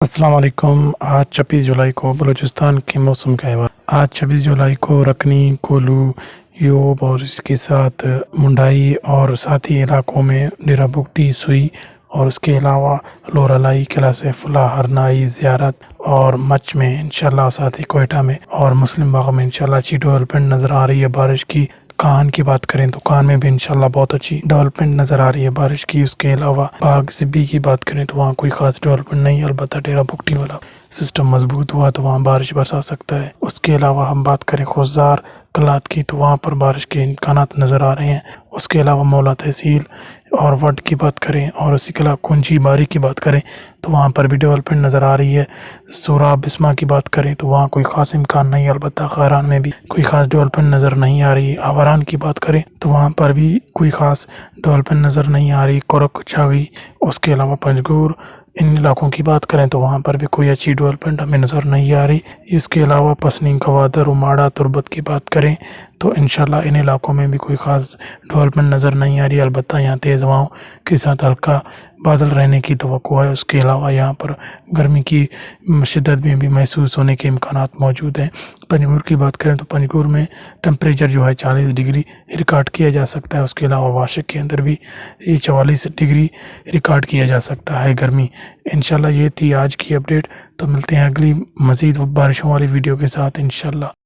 السلام علیکم۔ آج 26 جولائی کو بلوچستان کے موسم کا احوال۔ آج 26 جولائی کو رکنی، کولو، یوب اور اس کے ساتھ منڈائی اور ساتھی علاقوں میں ڈیرہ بگٹی، سوئی اور اس کے علاوہ لورالائی، قلعہ سیف اللہ، ہرنائی، زیارت اور مچ میں انشاءاللہ، ساتھی کوئٹہ میں اور مسلم باغ میں انشاءاللہ اچھی ڈیولپمنٹ نظر آ رہی ہے بارش کی۔ کان کی بات کریں تو کان میں بھی انشاءاللہ بہت اچھی ڈیولپمنٹ نظر آ رہی ہے بارش کی۔ اس کے علاوہ باغ سبی کی بات کریں تو وہاں کوئی خاص ڈیولپمنٹ نہیں، البتہ ڈیرہ بگٹی والا سسٹم مضبوط ہوا تو وہاں بارش برسا سکتا ہے۔ اس کے علاوہ ہم بات کریں خوزار کلات کی تو وہاں پر بارش کے امکانات نظر آ رہے ہیں۔ اس کے علاوہ مولا تحصیل اور وڈ کی بات کریں اور اسی کے علاوہ کنچی باری کی بات کریں تو وہاں پر بھی ڈیولپمنٹ نظر آ رہی ہے۔ سوراب بسما کی بات کریں تو وہاں کوئی خاص امکان نہیں، البتہ خیران میں بھی کوئی خاص ڈیولپمنٹ نظر نہیں آ رہی۔ آوران کی بات کریں تو وہاں پر بھی کوئی خاص ڈیولپمنٹ نظر نہیں آ رہی۔ کورک چاوی، اس کے علاوہ پنجگور، ان علاقوں کی بات کریں تو وہاں پر بھی کوئی اچھی ڈیولپمنٹ ہمیں نظر نہیں آ رہی۔ اس کے علاوہ پسنی، گوادر، اماڑہ، تربت کی بات کریں تو انشاءاللہ ان علاقوں میں بھی کوئی خاص ڈیولپمنٹ نظر نہیں آ رہی، البتہ یہاں تیز ہواؤں کے ساتھ ہلکا بادل رہنے کی توقع ہے۔ اس کے علاوہ یہاں پر گرمی کی شدت میں بھی محسوس ہونے کے امکانات موجود ہیں۔ پنجگور کی بات کریں تو پنجگور میں ٹمپریچر جو ہے 40 ڈگری ریکارڈ کیا جا سکتا ہے۔ اس کے علاوہ واشک کے اندر بھی 44 ڈگری ریکارڈ کیا جا سکتا ہے گرمی۔ انشاءاللہ یہ تھی آج کی اپڈیٹ، تو ملتے ہیں اگلی مزید بارشوں والی ویڈیو کے ساتھ انشاءاللہ۔